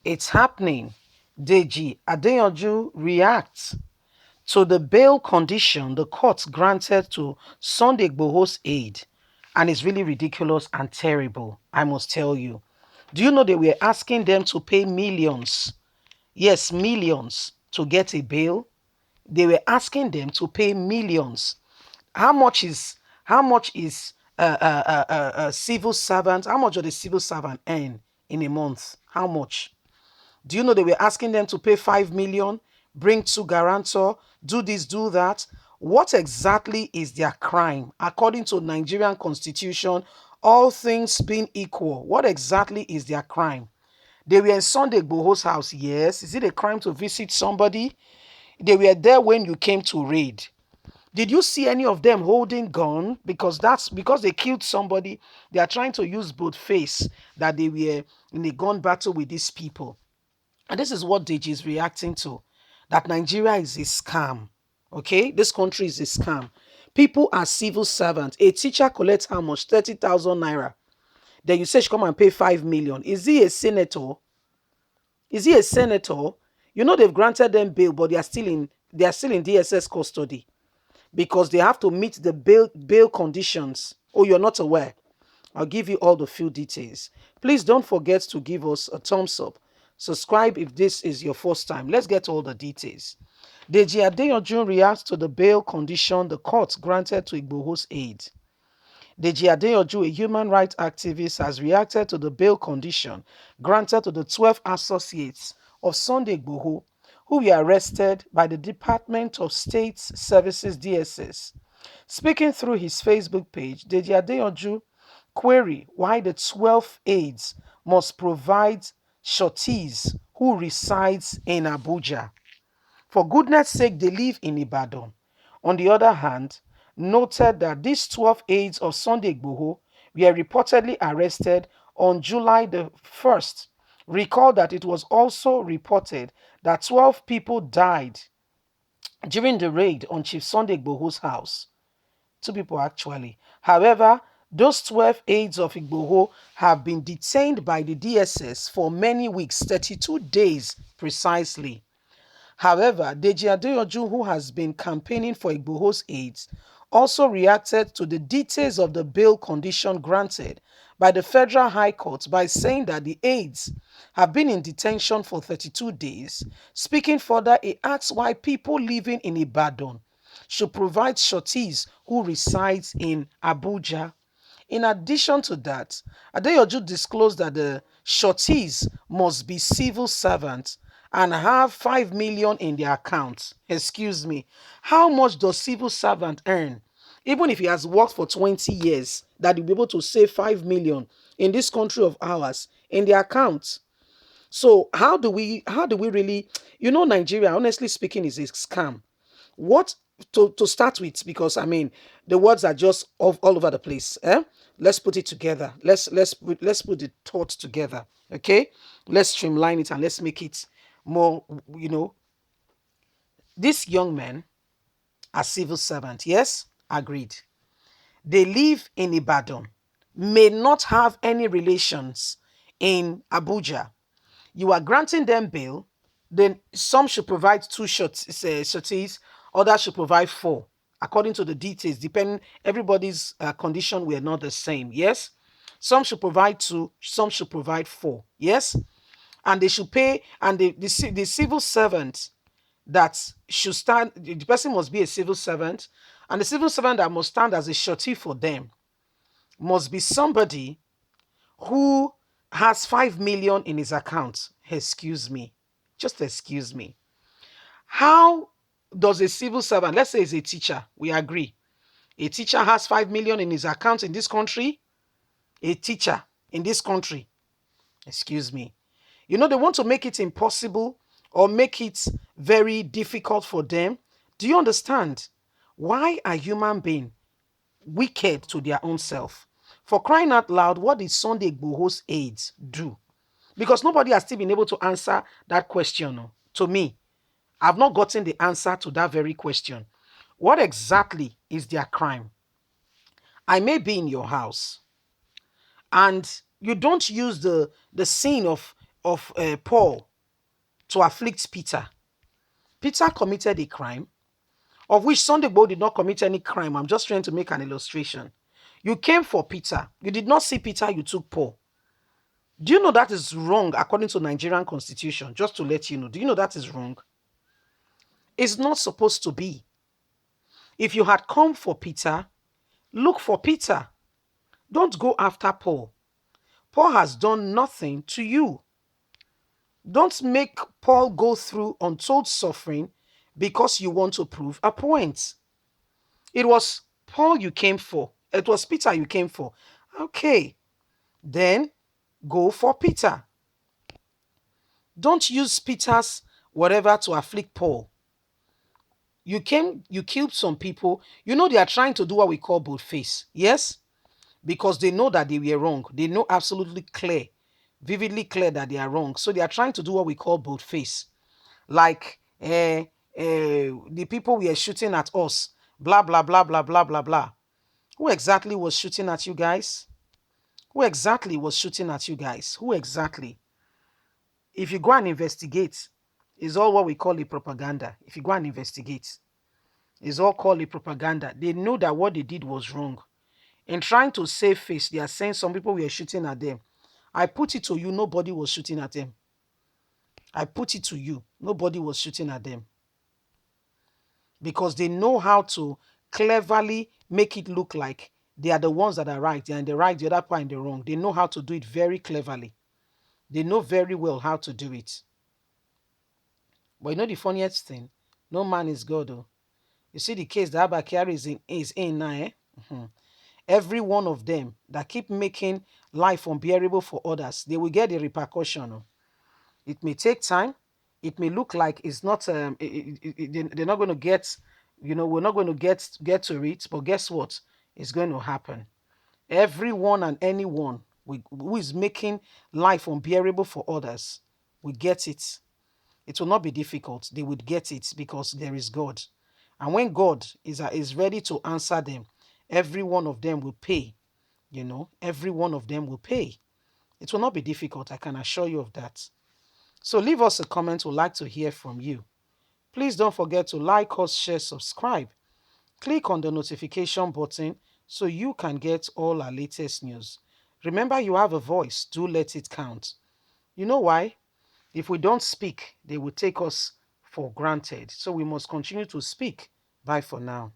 It's happening. Deji Adeyanju reacts to the bail condition the court granted to Sunday Igboho's aide, and it's really ridiculous and terrible, I must tell you. Do you know they were asking them to pay millions? Yes, millions to get a bail. They were asking them to pay millions. How much is a civil servant? How much does a civil servant earn in a month? How much? Do you know they were asking them to pay 5 million, bring two guarantor, do this, do that? What exactly is their crime? According to Nigerian constitution, all things being equal, what exactly is their crime? They were in Sunday Igboho's house, yes. Is it a crime to visit somebody? They were there when you came to raid. Did you see any of them holding gun? Because that's because they killed somebody. They are trying to use both face that they were in a gun battle with these people. And this is what Deji is reacting to, that Nigeria is a scam. Okay, this country is a scam. People are civil servants. A teacher collects how much? 30,000 naira. Then you say she come and pay 5 million. Is he a senator? Is he a senator? You know they've granted them bail, but they are still in DSS custody because they have to meet the bail conditions. Oh, you're not aware? I'll give you all the full details. Please don't forget to give us a thumbs up. Subscribe if this is your first time. Let's get all the details. Deji Adeyanju reacts to the bail condition the court granted to Igboho's aide. Deji Adeyanju, a human rights activist, has reacted to the bail condition granted to the 12 associates of Sunday Igboho who were arrested by the Department of State Services DSS. Speaking through his Facebook page, Deji Adeyanju query why the 12 aides must provide sureties who resides in Abuja. For goodness sake, they live in Ibadan. On the other hand, noted that these 12 aides of Sunday Igboho were reportedly arrested on July the 1st. Recall that it was also reported that 12 people died during the raid on Chief Sunday Igboho's house. 2 people actually. However, those 12 aides of Igboho have been detained by the DSS for many weeks, 32 days precisely. However, Deji Adeyanju, who has been campaigning for Igboho's aides, also reacted to the details of the bail condition granted by the Federal High Court by saying that the aides have been in detention for 32 days. Speaking further, he asks why people living in Ibadan should provide sureties who resides in Abuja. In addition to that, Adeyanju disclosed that the sureties must be civil servants and have 5 million in their accounts. Excuse me. How much does civil servant earn? Even if he has worked for 20 years, that he'll be able to save 5 million in this country of ours in their accounts. So how do we really, Nigeria, honestly speaking, is a scam. What to start with, because I mean the words are just all over the place. Let's put it together. Let's put the thoughts together. Okay, let's streamline it and let's make it more. These young men are civil servants. Yes, agreed. They live in Ibadan, may not have any relations in Abuja. You are granting them bail, then some should provide two sureties, others should provide four, according to the details, depending, everybody's condition were not the same, yes? Some should provide two, some should provide four, yes? And they should pay, and the civil servant that should stand, the person must be a civil servant, and the civil servant that must stand as a surety for them must be somebody who has 5 million in his account. Excuse me. Just excuse me. How does a civil servant, let's say he's a teacher, we agree. A teacher has 5 million in his account in this country. A teacher in this country. Excuse me. They want to make it impossible or make it very difficult for them. Do you understand? Why are human beings wicked to their own self? For crying out loud, what did Sunday Igboho's aides do? Because nobody has still been able to answer that question. To me, I've not gotten the answer to that very question. What exactly is their crime? I may be in your house and you don't use the scene of of Paul to afflict Peter. Peter committed a crime, of which Sunday Igboho did not commit any crime. I'm just trying to make an illustration. You came for Peter. You did not see Peter, you took Paul. Do you know that is wrong according to Nigerian constitution? Just to let you know. Do you know that is wrong? It's not supposed to be. If you had come for Peter, look for Peter. Don't go after Paul. Paul has done nothing to you. Don't make Paul go through untold suffering because you want to prove a point. It was Paul you came for. It was Peter you came for. Okay, then go for Peter. Don't use Peter's whatever to afflict Paul. You killed some people. You know they are trying to do what we call boldface. Yes? Because they know that they were wrong. They know absolutely clear, vividly clear that they are wrong. So they are trying to do what we call boldface. Like the people were shooting at us. Blah, blah, blah, blah, blah, blah, blah. Who exactly was shooting at you guys? Who exactly was shooting at you guys? Who exactly? If you go and investigate, it's all what we call a propaganda. If you go and investigate, it's all called a propaganda. They know that what they did was wrong. In trying to save face, they are saying some people were shooting at them. I put it to you, nobody was shooting at them. I put it to you, nobody was shooting at them. Because they know how to cleverly make it look like they are the ones that are right. They are in the right, the other part in the wrong. They know how to do it very cleverly. They know very well how to do it. But you know the funniest thing? No man is God, though. You see the case that Abakari is in now, eh? Every one of them that keep making life unbearable for others, they will get the repercussion. Oh. It may take time. It may look like it's not. They're not going to get. We're not going to get to it. But guess what? It's going to happen. Everyone and anyone who is making life unbearable for others will get it. It will not be difficult. They would get it because there is God. And when God is ready to answer them, every one of them will pay. Every one of them will pay. It will not be difficult. I can assure you of that. So leave us a comment. We'd like to hear from you. Please don't forget to like us, share, subscribe. Click on the notification button so you can get all our latest news. Remember, you have a voice. Do let it count. You know why? If we don't speak, they will take us for granted. So we must continue to speak. Bye for now.